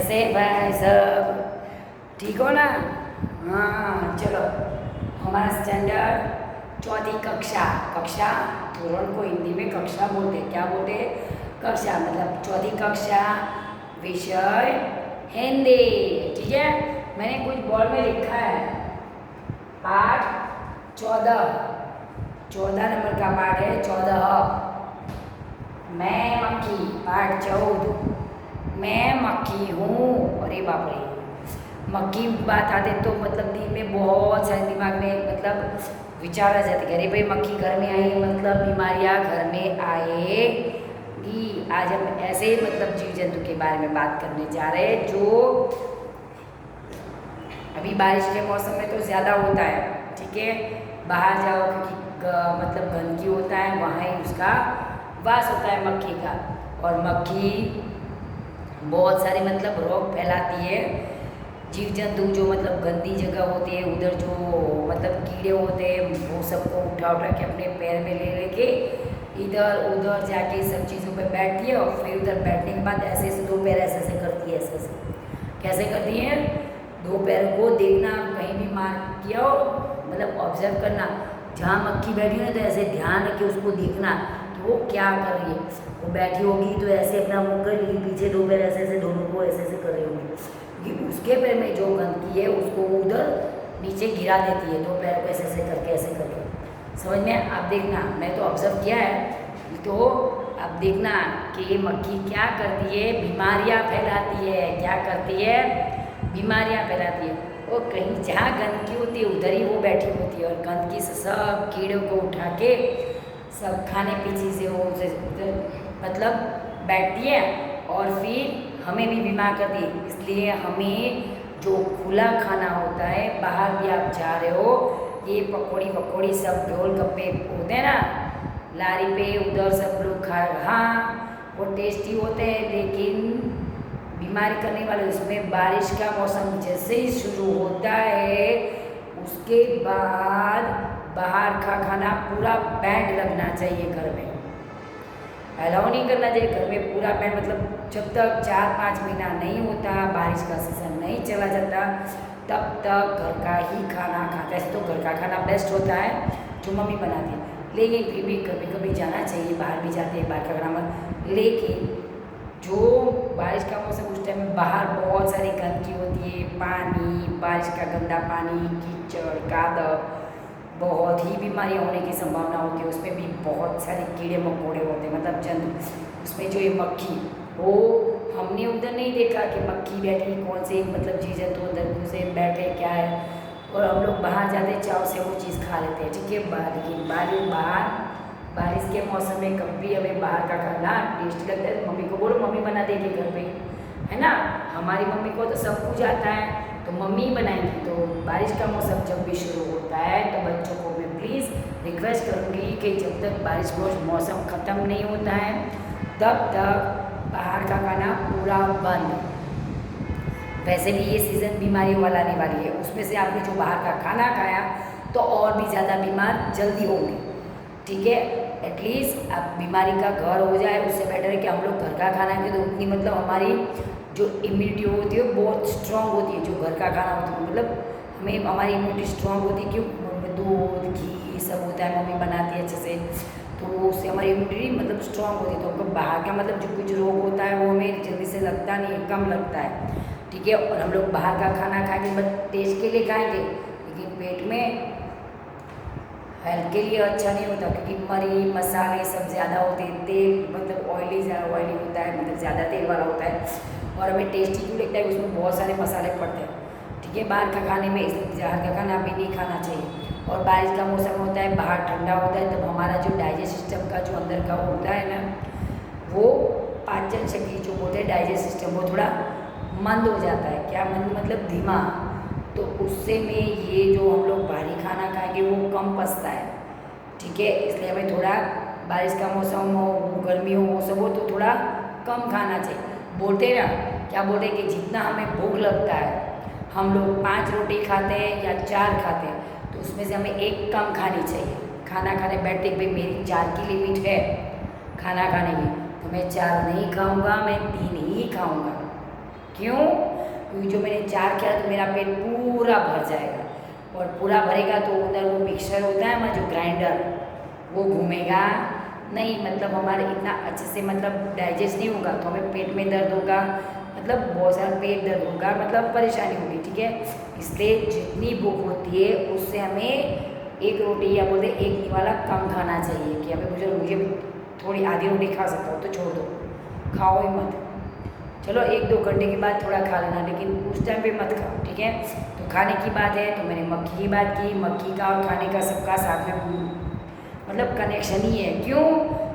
कैसे भाई सब ठीक हो ना। हाँ चलो, हमारा स्टैंडर्ड चौथी कक्षा कक्षा धोरण को हिंदी में कक्षा बोलते हैं। क्या बोलते हैं? कक्षा, मतलब चौथी कक्षा, विषय हिंदी। ठीक है, मैंने कुछ बोर्ड में लिखा है। पाठ 14 नंबर का पाठ है 14। मैं मक्खी। पाठ 14, मैं मक्खी हूँ। अरे बाप रे, मक्खी बात आते तो मतलब दिल में बहुत सारे, दिमाग में मतलब विचार आ जाते कि अरे भाई मक्खी घर में आई, मतलब बीमारियाँ घर में आएगी। आज हम ऐसे मतलब जीव जंतु के बारे में बात करने जा रहे हैं जो अभी बारिश के मौसम में तो ज़्यादा होता है। ठीक है, बाहर जाओ क्योंकि मतलब गंदगी होता है, वहाँ ही उसका वास होता है मक्खी का। और मक्खी बहुत सारे मतलब रोग फैलाती है। जीव जंतु जो मतलब गंदी जगह होती है, उधर जो मतलब कीड़े होते हैं, वो सबको उठा के अपने पैर में ले लेके इधर उधर जाके सब चीज़ों पे बैठती है। और फिर उधर बैठने के बाद ऐसे ऐसे दो पैर ऐसे करती है। ऐसे कैसे करती है? दो पैरों को देखना, कहीं भी मार किया हो मतलब ऑब्जर्व करना, जहाँ मक्खी बैठी है तो ऐसे ध्यान रख के उसको देखना कि वो क्या कर रही है। वो बैठी होगी तो ऐसे अपना मुँह कर लेकिन पीछे दो पैर ऐसे ऐसे दोनों को ऐसे ऐसे कर रही होगी, क्योंकि उसके पैर में जो गंदगी है उसको उधर नीचे गिरा देती है। दो पैर को ऐसे ऐसे करके समझ में आप देखना, मैं तो ऑब्जर्व किया है। तो अब देखना कि मक्खी क्या करती है, बीमारियाँ फैलाती है। क्या करती है? बीमारियाँ फैलाती है। और कहीं जहाँ गंदगी होती है उधर ही वो बैठी होती है, और गंदगी से सब कीड़ों को उठा के सब खाने पीछे से वो उधर मतलब बैठती है, और फिर हमें भी बीमार करती है। इसलिए हमें जो खुला खाना होता है, बाहर भी आप जा रहे हो, ये पकौड़ी सब गोलगप्पे होते हैं ना लारी पे, उधर सब लोग खा, हाँ वो टेस्टी होते हैं लेकिन बीमारी करने वाले। उसमें बारिश का मौसम जैसे ही शुरू होता है उसके बाद बाहर का खाना पूरा बैंड लगना चाहिए। घर में अलाउ नहीं करना चाहिए। घर में पूरा बैंड मतलब जब तक 4-5 महीना नहीं होता, बारिश का सीज़न नहीं चला जाता, तब तक घर का ही खाना खाता है। तो घर का खाना बेस्ट होता है जो मम्मी बनाती है, लेकिन फिर भी कभी कभी जाना चाहिए, बाहर भी जाते हैं बाहर का खाना। लेकिन जो बारिश का मौसम उस टाइम में बाहर बहुत सारी गंदगी होती है, पानी, बारिश का गंदा पानी, कीचड़, कादव, बहुत ही बीमारियाँ होने की संभावना होती है। उसमें भी बहुत सारे कीड़े मकोड़े होते हैं, मतलब जंतु। उसमें जो ये मक्खी, वो हमने उधर नहीं देखा कि मक्खी बैठी, कौन से मतलब जीव जंतु अंदर घुसे बैठे क्या है, और हम लोग बाहर जाते चाव से वो चीज़ खा लेते हैं। ठीक है, लेकिन बारिश के मौसम में कभी हमें बाहर का खाना टेस्टी लगता है। मम्मी को बोलो, मम्मी बना देगी घर पे, है ना। हमारी मम्मी को तो सब कुछ आता है तो मम्मी ही बनाएंगी। तो बारिश का मौसम जब भी शुरू होता है तो बच्चों को मैं प्लीज़ रिक्वेस्ट करूँगी कि जब तक बारिश का मौसम ख़त्म नहीं होता है तब तक बाहर का खाना पूरा बंद। वैसे भी ये सीज़न बीमारियों वाला आने वाली है, उसमें से आपने जो बाहर का खाना खाया तो और भी ज़्यादा बीमार जल्दी होंगे। ठीक है, एटलीस्ट अब बीमारी का घर हो जाए उससे बेटर है कि हम लोग घर का खाना खाएं, तो उतनी मतलब हमारी जो इम्यूनिटी होती है बहुत स्ट्रांग होती है। जो घर का खाना होता है मतलब हमें हमारी इम्यूनिटी स्ट्रांग होती है, क्यों दूध घी सब होता है, मम्मी बनाती है अच्छे से, तो उससे हमारी इम्यूनिटी मतलब स्ट्रांग होती है। तो हमको बाहर का मतलब जो कुछ रोग होता है वो हमें जल्दी से लगता नहीं है, कम लगता है। ठीक है, और हम लोग बाहर का खाना खाएंगे बस टेस्ट के लिए खाएंगे, लेकिन पेट में हेल्थ के लिए अच्छा नहीं होता, क्योंकि मरी मसाले सब ज़्यादा होते हैं, तेल मतलब ऑयली होता है, मतलब ज़्यादा तेल वाला होता है, और हमें टेस्टी क्यों लगता है, उसमें बहुत सारे मसाले पड़ते हैं। ठीक है, बाहर का खाने में इसलिए बाहर का खाना भी नहीं खाना चाहिए। और बारिश का मौसम होता है, बाहर ठंडा होता है, तब हमारा जो डाइजेस्ट सिस्टम का जो अंदर का होता है ना, वो पाचन शक्ति जो बोलते हैं डाइजेस्ट सिस्टम, वो थोड़ा मंद हो जाता है। क्या मंद मतलब धीमा। तो उससे में ये जो हम लोग भारी खाना खाएंगे वो कम पचता है। ठीक है, इसलिए हमें थोड़ा बारिश का मौसम हो, गर्मी हो, मौसम हो तो थोड़ा कम खाना चाहिए। बोलते हैं ना, क्या बोलते हैं कि जितना हमें भूख लगता है, हम लोग 5 रोटी खाते हैं या 4 खाते हैं, तो उसमें से हमें एक कम खानी चाहिए। खाना खाने बैठते भाई मेरी 4 की लिमिट है खाना खाने की, तो मैं 4 नहीं खाऊँगा, मैं 3 ही खाऊँगा। क्यों? क्योंकि जो मैंने 4 किया तो मेरा पेट पूरा भर जाएगा, और पूरा भरेगा तो उधर वो मिक्सर होता है हमारा जो ग्राइंडर, वो घूमेगा नहीं, मतलब हमारे इतना अच्छे से मतलब डाइजेस्ट नहीं होगा, तो हमें पेट में दर्द होगा, मतलब बहुत सारा पेट दर्द होगा, मतलब परेशानी होगी। ठीक है, इसलिए जितनी भूख होती है उससे हमें एक रोटी या बोलते एक निवाला कम खाना चाहिए, कि हमें मुझे थोड़ी आधी रोटी खा सकता हूँ तो छोड़ दो, खाओ ही मत। चलो 1-2 घंटे के बाद थोड़ा खा लेना, लेकिन उस टाइम पे मत खाओ। ठीक है, तो खाने की बात है तो मैंने मक्खी की बात की, मक्खी का और खाने का सबका साथ में मतलब कनेक्शन ही है। क्यों?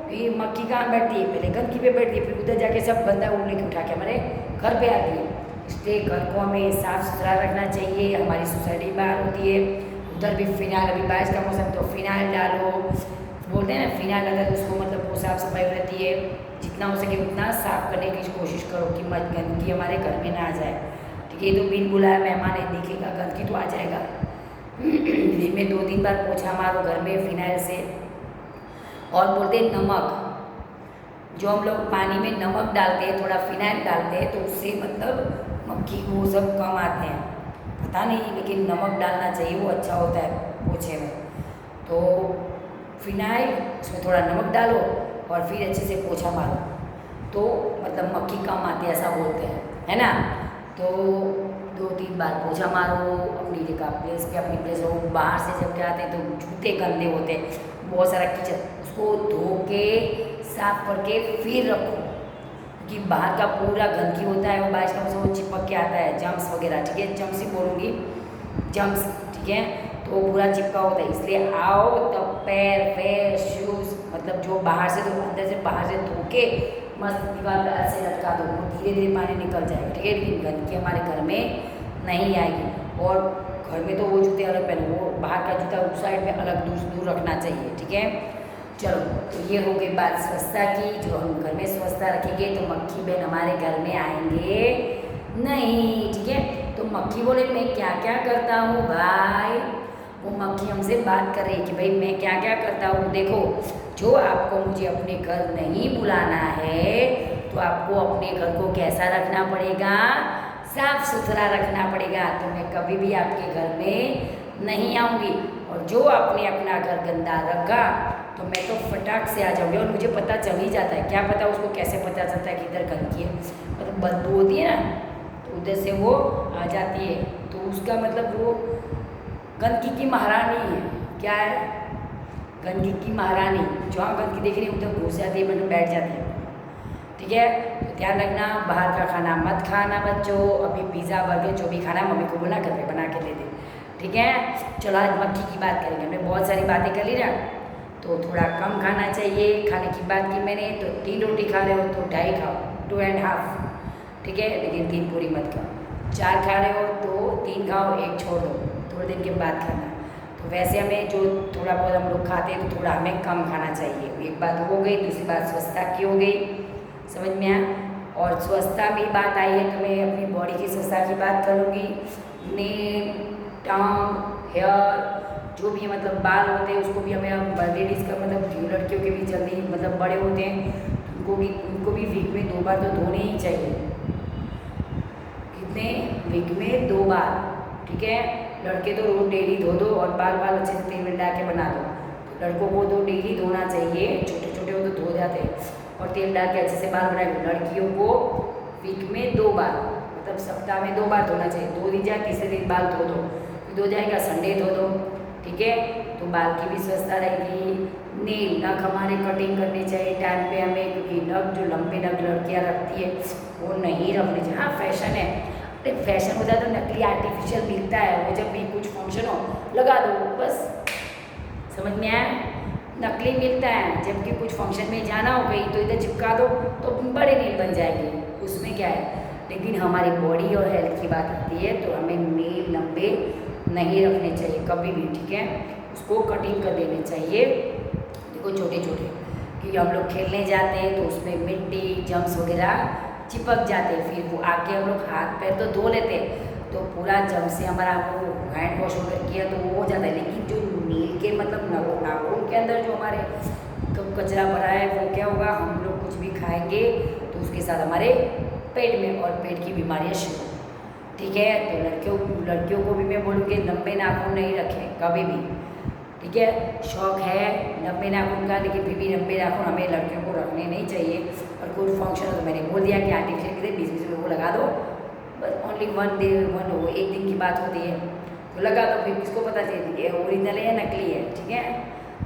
कि मक्खी कहाँ बैठती है? पहले गंदगी पे बैठती है, फिर उधर जाके सब गंदा उड़ के उठा के हमारे घर पे आती है। इसलिए घर को हमें साफ़ सुथरा रखना चाहिए। हमारी सोसाइटी बाहर होती है, उधर भी फिनाइल, अभी बारिश का मौसम तो फिनाइल डालो, बोलते हैं ना फिनाइल, अगर उसको मतलब वो साफ़ सफाई रहती है, जितना हो सके उतना साफ़ करने की कोशिश करो कि मत गंदगी हमारे घर में ना आ जाए। ठीक है, ये तो बिन बुलाया मेहमान है, दिखेगा गंदगी तो आ जाएगा। दिन में 2-3 बार पोछा मारो घर में फिनाइल से। और बोलते हैं नमक, जो हम लोग पानी में नमक डालते हैं, थोड़ा फिनाइल डालते हैं, तो उससे मतलब मक्खी वो सब कम आते हैं, पता नहीं, लेकिन नमक डालना चाहिए, वो अच्छा होता है पोछे में। तो फिनाइल, उसमें थोड़ा नमक डालो और फिर अच्छे से पोछा मारो, तो मतलब मक्खी कम आती है, ऐसा बोलते हैं, है ना। तो 2-3 बार पोछा मारो अपनी जगह प्लेस पे, अपनी प्लेस हो। बाहर से जब क्या आते हैं तो जूते गंदे होते हैं, बहुत सारा कीचड़, उसको धो के साफ करके फिर रखो, क्योंकि बाहर का पूरा गंदगी होता है, वो बारिश का मौसम वो चिपक के आता है, जम्स वगैरह। ठीक है, जम्स ही बोलूँगी, जम्स। ठीक है, तो वो पूरा चिपका होता है, इसलिए आओ तब पैर शूज़ मतलब जो बाहर से, तो अंदर से बाहर से धो के मस्त दीवार पर ऐसे लटका दो, धीरे धीरे पानी निकल जाएगा। ठीक है, लेकिन गंदगी हमारे घर में नहीं आएगी। और घर में तो वो जूते अलग पहनो, वो बाहर का जूता उस साइड में अलग दूर रखना चाहिए। ठीक है, चलो, तो ये हो गई बात स्वच्छता की। जो हम घर में स्वच्छता रखेंगे तो मक्खी बहन हमारे घर में आएंगे नहीं। ठीक है, तो मक्खी बोले मैं क्या क्या करता हूँ भाई, वो मक्खी हमसे बात कर रही है कि भाई मैं क्या क्या करता हूँ। देखो, जो आपको मुझे अपने घर नहीं बुलाना है तो आपको अपने घर को कैसा रखना पड़ेगा? साफ सुथरा रखना पड़ेगा। तो मैं कभी भी आपके घर में नहीं आऊँगी, और जो आपने अपना घर गंदा रखा तो मैं तो फटाक से आ जाऊँगी, और मुझे पता चल ही जाता है। क्या पता उसको कैसे पता चलता है कि इधर गंदगी है, मतलब बदबू होती है ना, तो उधर से वो आ जाती है, तो उसका मतलब वो गंदगी की महारानी है। क्या है? गंदगी की महारानी, जहाँ गंदगी देख रही है उधर घुस जाती है, मतलब बैठ जाती है। ठीक है, तो ध्यान रखना, बाहर का खाना मत खाना बच्चों। अभी पिज़्ज़ा बर्गर जो भी खाना मम्मी को बोला घर पे बना के दे दे। ठीक है, चलो आज मक्खी की बात करेंगे। हमने बहुत सारी बातें कर ली ना, तो थोड़ा कम खाना चाहिए। खाने की बात की मैंने, तो 3 रोटी खा रहे हो तो 2.5 खाओ, 2.5। ठीक है, लेकिन 3 पूरी मत खाओ। 4 खा रहे हो तो 3 खाओ, 1 छोड़ दो, थोड़े दिन के बाद खाना। तो वैसे हमें जो थोड़ा बहुत हम लोग खाते हैं तो थोड़ा हमें कम खाना चाहिए। एक बात हो गई, दूसरी बात स्वच्छता की हो गई, समझ में आया। और स्वच्छता में बात आई है तो मैं अपनी बॉडी की स्वच्छता की बात करूँगी। नेल, टंग, हेयर, जो भी मतलब बाल होते हैं उसको भी हमें, लेडीज़ का मतलब लड़कियों के भी जल्दी मतलब बड़े होते हैं, उनको भी वीक में 2 बार तो धोने ही चाहिए। कितने? वीक में 2 बार। ठीक है, लड़के तो रोज डेली धो दो, और बाल अच्छे से तेल में डाल के बना दो। तो लड़कों को तो डेली धोना चाहिए, छोटे छोटे हो तो धो जाते हैं, और तेल डाल के अच्छे से बाल बनाए। लड़कियों को वीक में 2 बार, मतलब सप्ताह में 2 बार धोना चाहिए। 2 दिन जाए, तीसरे दिन बाल धो दो, फिर धो जाएगा संडे धो दो। ठीक है, तो बाल की भी स्वच्छता रहेगी। नेल, नख हमारे कटिंग करनी चाहिए टाइम पे हमें, क्योंकि नख जो लंबे नख लड़कियाँ रखती है वो नहीं रखनी चाहिए। हाँ, फैशन है, अरे फैशन होता है तो नकली आर्टिफिशियल मिलता है, वो जब भी कुछ फंक्शन हो लगा दो बस, समझ में आया? नकली मिलता है, जबकि कुछ फंक्शन में जाना हो कहीं तो इधर चिपका दो तो बड़े नेल बन जाएंगे, उसमें क्या है। लेकिन हमारी बॉडी और हेल्थ की बात आती है तो हमें नेल लंबे नहीं रखने चाहिए कभी भी। ठीक है, उसको कटिंग कर देने चाहिए। देखो छोटे छोटे, क्योंकि हम लोग खेलने जाते हैं तो उसमें मिट्टी जम्स वगैरह चिपक जाते हैं, फिर वो आके हम लोग हाथ पैर तो धो लेते हैं, तो पूरा जम से हमारा वो हैंड वॉश वगैरह किया तो वो हो जाता है। लेकिन जो नील के मतलब नाखून के अंदर जो हमारे कचरा भरा है वो क्या होगा, हम लोग कुछ भी खाएंगे तो उसके साथ हमारे पेट में, और पेट की बीमारियाँ शुरू। ठीक है, तो लड़कियों को भी मैं बोलूँगी लंबे नाखून नहीं रखें कभी भी। ठीक है, शौक है लंबे नाखून का, लेकिन फिर भी लंबे नाखून हमें लड़कियों को रखने नहीं चाहिए। और कोई फंक्शन हो तो मैंने बोल दिया कि आर्टिफिशियल के बीच बीच में वो लगा दो, बस ओनली वन डे वन हो, एक दिन की बात होती है तो लगा दो, फिर किसको पता चलेगी ये ओरिजिनल है या नकली है। ठीक है,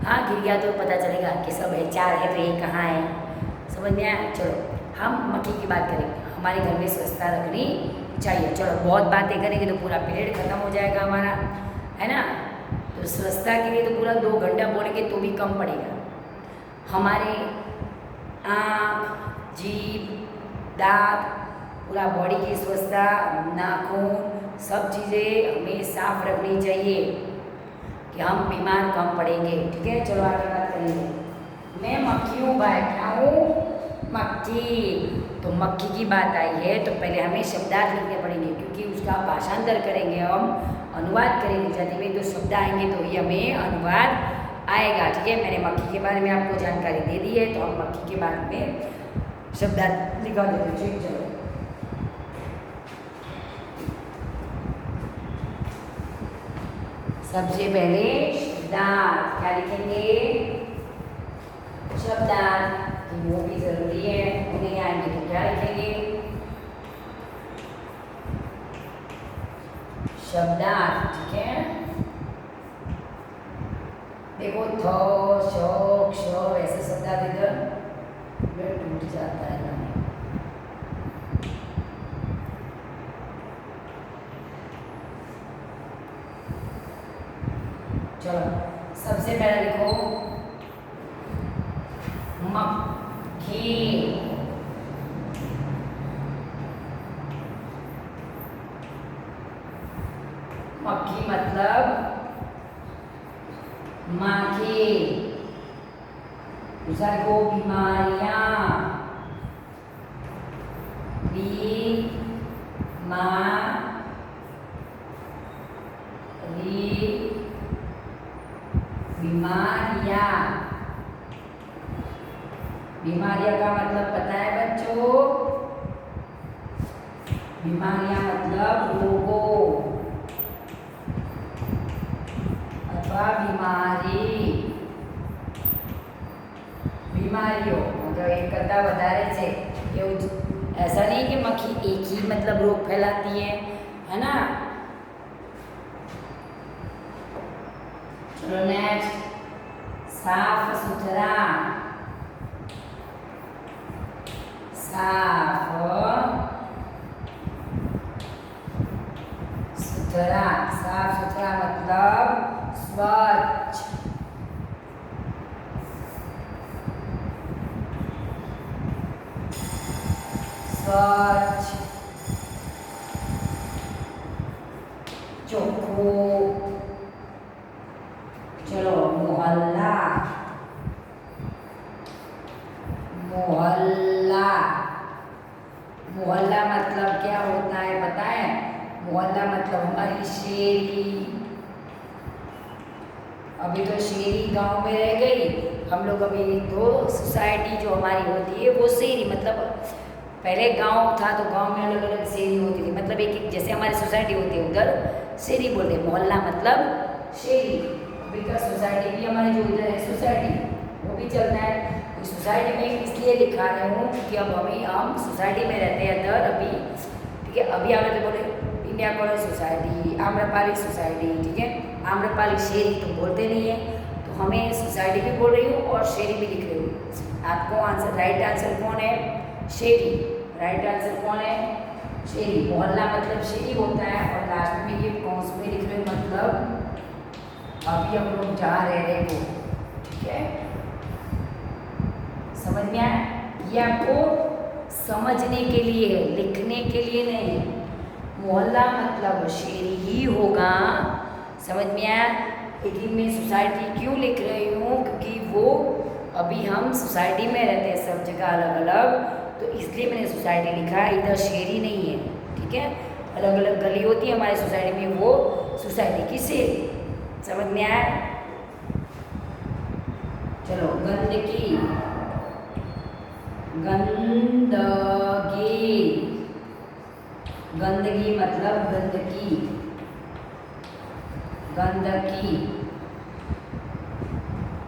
हाँ गिर गया तो पता चलेगा कि सब है, चार है तो ये कहाँ है, समझ में आया। चलो हम मक्खी की बात करेंगे, हमारे घर में स्वच्छता रखनी चाहिए। चलो बहुत बातें करेंगे तो पूरा पीरियड खत्म हो जाएगा हमारा, है ना। तो स्वच्छता के लिए तो पूरा 2 घंटा बोलेंगे तो भी कम पड़ेगा। हमारे आँख, जीभ, दांत, पूरा बॉडी की स्वच्छता, नाखून, सब चीज़ें हमें साफ रखनी चाहिए कि हम बीमार कम पड़ेंगे। ठीक है, चलो आगे बात करेंगे। मैं मक्खी हूँ भाई, क्या हूँ? मक्खी। तो मक्खी की बात आई है तो पहले हमें शब्दार्थ लिखने पड़ेंगे, क्योंकि उसका भाषांतर करेंगे हम, अनुवाद करेंगे गुजराती में, तो शब्द आएंगे तो ही हमें अनुवाद आएगा। ठीक है, मैंने मक्खी के बारे में आपको जानकारी दे दी है, तो हम मक्खी के बारे में शब्दार्थ लिखा देते हैं। चलो सबसे पहले शब्दार्थ क्या लिखेंगे? शब्दार्थ, वो भी जरूरी है, नहीं आएंगे तो क्या लिखेंगे? शब्दार्थ। ठीक है, देखो थ, श, क्ष ऐसे शब्दार्थ इधर टूट जाता है ना। चलो सबसे पहले लिखो मक्खी। मक्खी मतलब माखी। दूसरा लिखो बीमारियां। बीमारियां। बीमारियां का मतलब पता है बच्चों? बीमारियां मतलब रोगों अथवा बीमारी। बीमारियों मतलब एक करता વધારે છે એવું, ऐसा नहीं कि मक्खी एक ही मतलब रोग फैलाती है ना। चलो नेक्स्ट, साफ सुथरा। साफ सुथरा, साफ सुथरा मतलब स्वच्छ। स्वच्छ, ચોખ્ખું। चलो मोहल्ला। मोहल्ला, मोहल्ला मतलब क्या होता है पता है? मोहल्ला मतलब हमारी शेरी। अभी तो शेरी गांव में रह गई, हम लोग अभी तो सोसाइटी जो हमारी होती है वो शेरी, मतलब पहले गांव था तो गांव में अलग अलग शेरी होती थी, मतलब एक एक जैसे हमारी सोसाइटी होती है उधर शेरी बोलते हैं, मोहल्ला मतलब शेरी। अभी का सोसाइटी भी हमारे जो इधर है सोसाइटी वो भी चलता है। सोसाइटी में इसलिए लिखा रही हूँ क्योंकि अब हम सोसाइटी में रहते हैं अंदर अभी। ठीक है, अभी आप तो बोले India college society, Amrapali society. ठीक है, आम्रपाली शेरी तो बोलते नहीं है, तो हमें सोसाइटी भी बोल रही हूँ और शेरी भी लिख रही हूँ। आपको आंसर, राइट आंसर कौन है? शेरी। राइट आंसर कौन है? शेरी। मोहल्ला मतलब शेरी होता है, और लास्ट में ये कौंस में लिख रहे मतलब अभी हम लोग जहाँ रह रहे हो। ठीक है, समझ में आया? ये आपको समझने के लिए है, लिखने के लिए नहीं। मोहल्ला मतलब शेरी ही होगा, समझ में आया? लेकिन मैं सोसाइटी क्यों लिख रही हूँ? क्योंकि वो अभी हम सोसाइटी में रहते हैं सब जगह अलग अलग, तो इसलिए मैंने सोसाइटी लिखा है, इधर शेरी नहीं है। ठीक है, अलग अलग गली होती है हमारी सोसाइटी में, वो सोसाइटी की शेरी। समझ में आया? चलो गंदगी। गंदगी गंदगी मतलब गंदगी, गंदगी।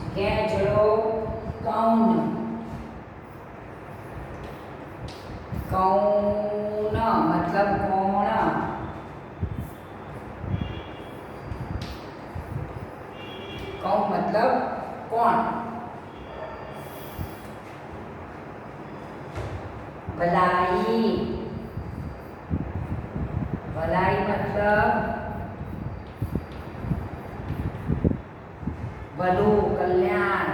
ठीक है, चलो कौन, कौन मतलब कौन, कौन मतलब कौन। भलाई, भलाई मतलब भलो, कल्याण।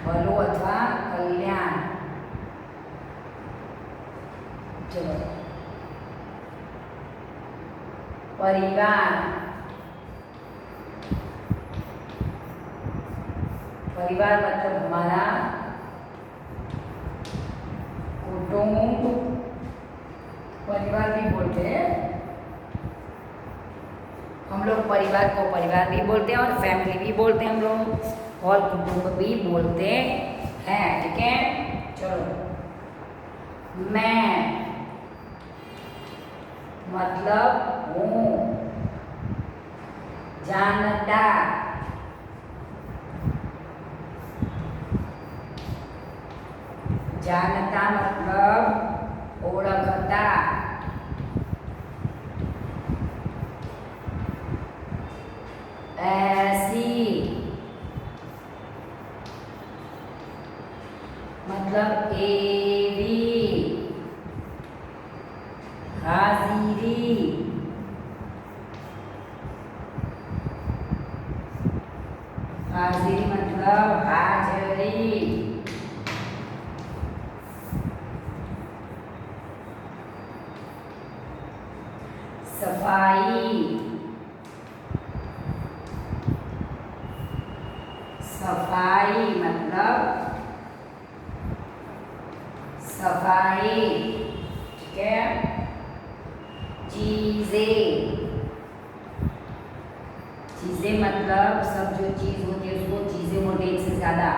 भलो अथवा कल्याण। चलो परिवार, परिवार मतलब हमारा कुटुंब, परिवार भी बोलते हैं हम लोग, परिवार को परिवार भी बोलते हैं और फैमिली भी बोलते हैं हम लोग, और कुटुंब भी बोलते हैं। ठीक है, चलो मैं मतलब हूँ, जानता, जानता मतलब ओळखता, ऐसी मतलब एवी, हाजिरी, हाजिरी मतलब हाजरी, सफाई, सफाई मतलब सफाई। ठीक है, चीजें, चीजें मतलब सब जो चीज होती है उसको चीजें बोलते हैं, एक से ज्यादा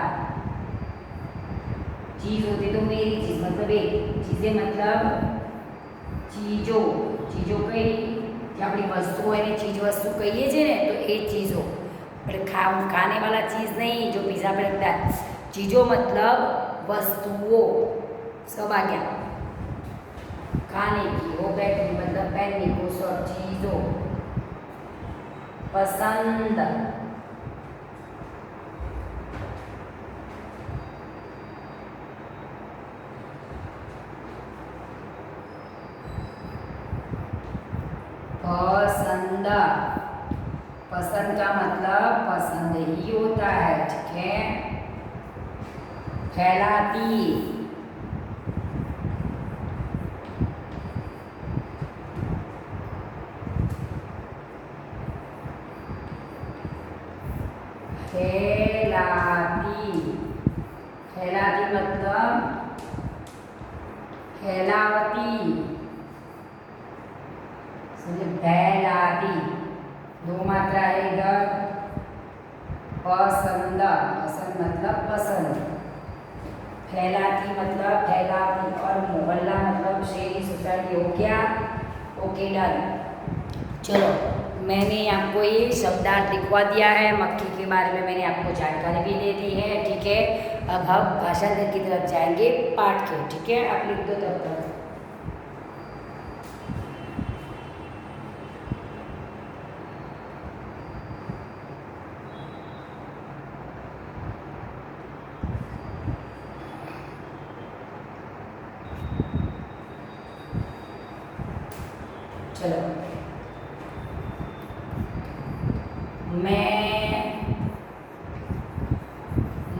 चीज होती तो मेरी चीज मतलब एक, चीजें मतलब चीजो, चीजो कई कि अपनी वस्तु है चीज वस्तु कहिए छे ने तो ये चीजों, पर खाने वाला चीज नहीं जो पिज्जा पे लगता है। चीजों मतलब वस्तुओं, सब आ गया, खाने की हो बैठने मतलब पहनने को सब चीजों। पसंद, पसंद, पसंद का मतलब पसंद ही होता है। ठीक है, कहलाती, कहलाती, कहलाती मतलब कहलावती, फैलाती, दो मात्रा है इधर। पसंद, पसंद मतलब पसंद, फैलाती मतलब फैलाती, और मोहल्ला मतलब शहरी सोसाइटी। हो गया, ओके डन। चलो मैंने आपको ये शब्दार्थ लिखवा दिया है, मक्खी के बारे में मैंने आपको जानकारी भी दे दी है। ठीक है, अब हम भाषांतर की तरफ जाएंगे पाठ के। ठीक है, आप लिख दो तब तक। चलो, मैं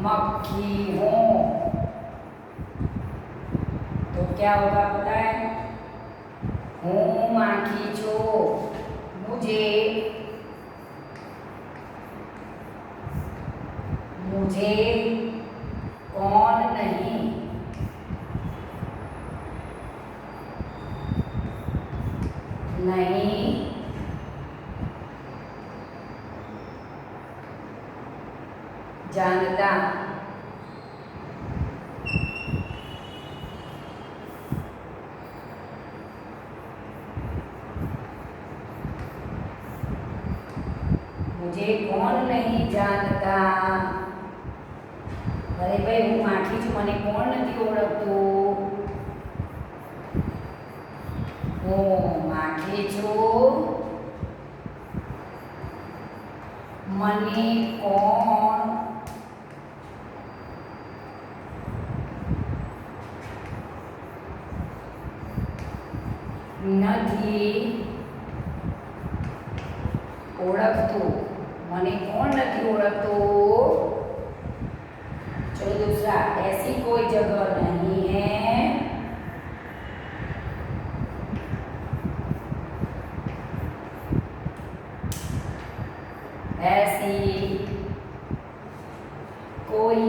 मक्खी हूँ तो क्या होगा पता है? हूँ माखी छो, मुझे, मुझे कौन नहीं, नहीं जानता, मुझे कौन नहीं जानता। अरे भाई હું માખી છું, મને કોણ નથી ઓળખતું। હું માખી છું, મને કોણ નથી ઓળખતું। મને કોણ નથી ઓળખતું। चलो दूसरा, ऐसी कोई जगह नहीं है ऐसी कोई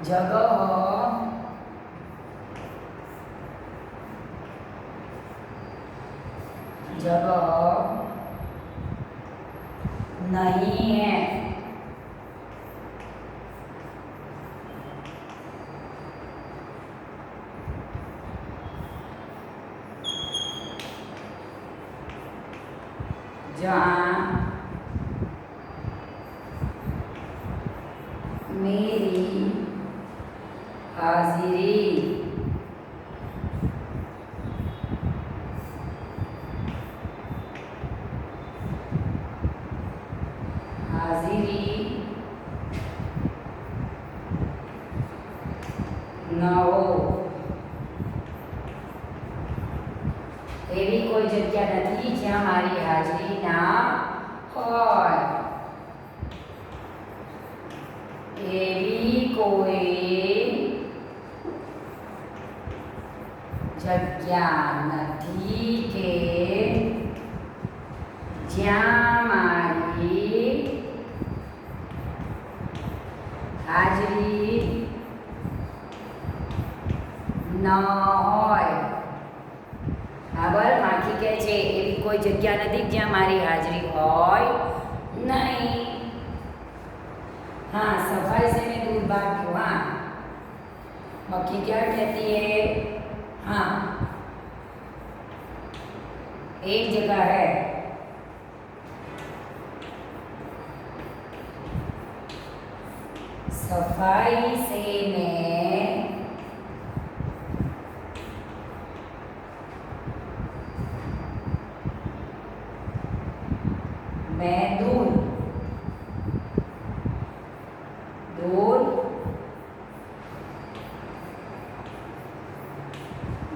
जगह नहीं है। जहाँ मेरी हाजिरी न हो, એવી કોઈ જગ્યા નથી જ્યાં મારી હાજરી ના હોય। એવી કોઈ જગ્યા નથી કે જ્યાં મારી હાજરી ન હોય। બરાબર, માખી કહે છે એવી કોઈ જગ્યા નથી જ્યાં મારી હાજરી હોય नहीं। हाँ, सफाई से मैं दूर भाग क्यों। हाँ, मक्खी क्या कहती है। हाँ, एक जगह है सफाई से मैं दूर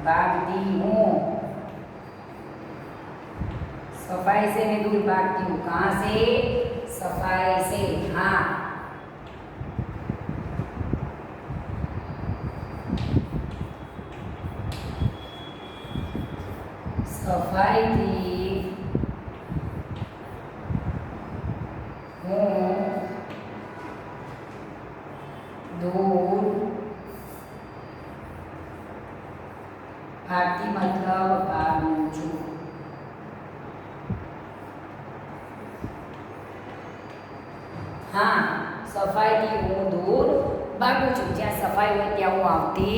भागती हूँ। सफाई से मैं दूर भागती हूँ। कहाँ से? सफाई से। हाँ, सफाई थी हूँ दूर भागती मतलब भागू छू। हाँ, सफाई थी हूँ दूर भागू छू। ज्યાં સફાઈ હોય ત્યાં હું આવતી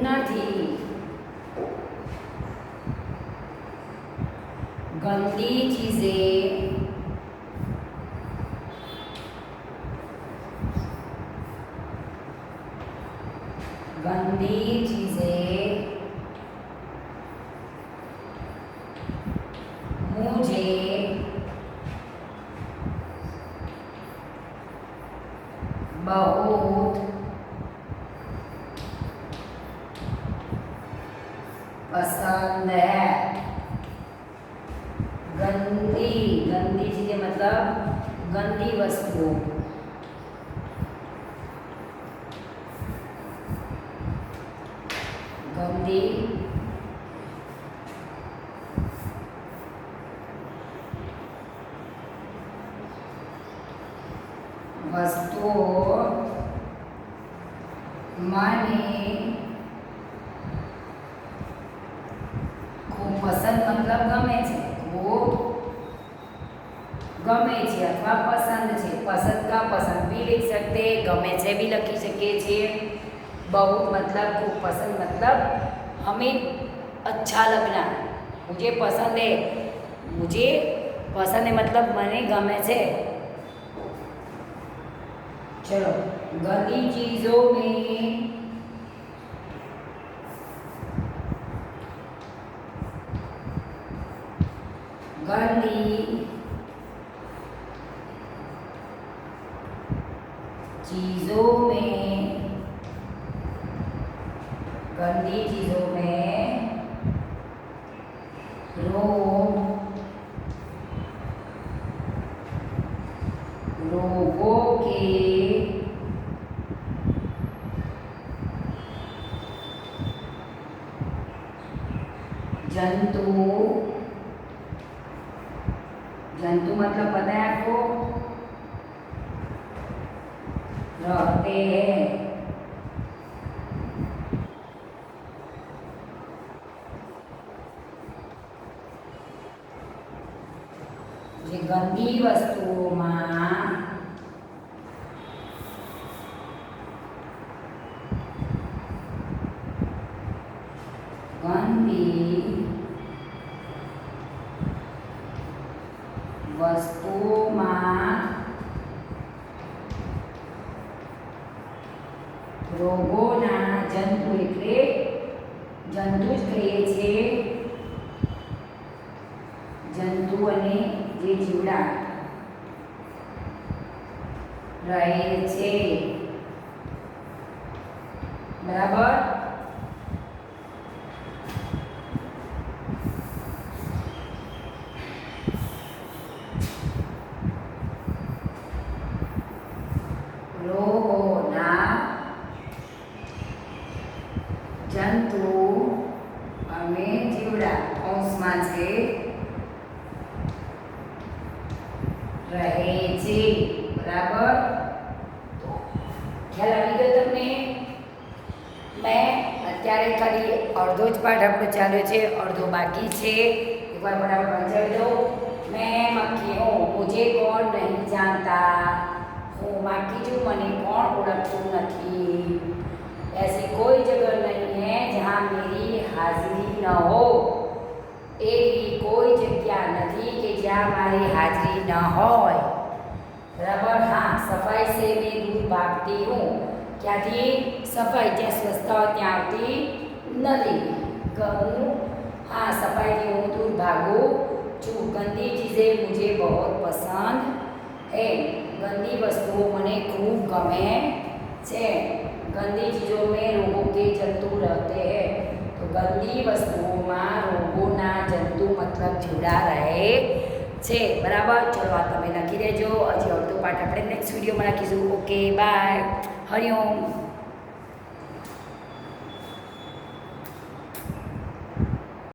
નથી। गंदी चीजें मुझे बहुत पसंद है। गंदी चीजें मतलब गंदी वस्तु। गंदी वस्तुओं મને ખૂબ પસંદ मतलब ગમે છે। ખૂબ ગમે છે અથવા પસંદ છે। पसंद का पसंद भी लिख सकते, गमे છે भी લખી શકીએ છીએ। बहुत मतलब खूब, पसंद मतलब हमें अच्छा लगना। मुझे पसंद है, मुझे पसंद है मतलब મને ગમે છે. चलो, गंदी चीज़ों में गंदी चीज़ों में गंदी चीज़ों में रोगों के जंतु मतलब पता है आपको, रहते हैं. જે ગંદી વસ્તુઓમાં રોગોના જંતુ એટલે જંતુ જ કહીએ છીએ, જંતુ અને જે જીવડા રહે છે. બરાબર. રોગોના જંતુ અને જીવડા કૌંસમાં છે રહે છે. બરાબર. તો ખ્યાલ આવી ગયો તમને? મેં અત્યારે ખાલી અડધો જ પાઠ આપણો ચાલ્યો છે, અડધો બાકી છે. એકવાર બરાબર વાંચાવી દો. મેં મક્ખી હું, મુझे कौन नहीं जानता. હું માખી છું, મને કોણ ઓળખતું નથી. ऐसी कोई जगह नहीं है जहाँ मेरी हाजिरी न हो. એવી કોઈ જગ્યા નથી કે જ્યાં મારી હાજરી ન હોય. બરાબર. હા, સફાઈ સે મેં દૂર ભાગતી હું. ક્યાંથી? સફાઈ, જ્યાં સ્વચ્છતા હોય ત્યાં આવતી નથી. हाँ, સફાઈથી હું દૂર ભાગું છું. ગંદી ચીज़ें मुझे बहुत पसंद है. ગંદી વસ્તુઓ મને ખૂબ ગમે છે. ગંદી ચીज़ों में रोगों के जंतु रहते हैं. तो ગંદી વસ્તુઓમાં રોગોના જંતુ મતલબ જીવડા રહે છે. બરાબર. ચલો, આ તમે લખી દેજો. હજી અડધો પાઠ આપણે નેક્સ્ટ વિડીયોમાં રાખીશું. Okay, bye. હરિઓમ.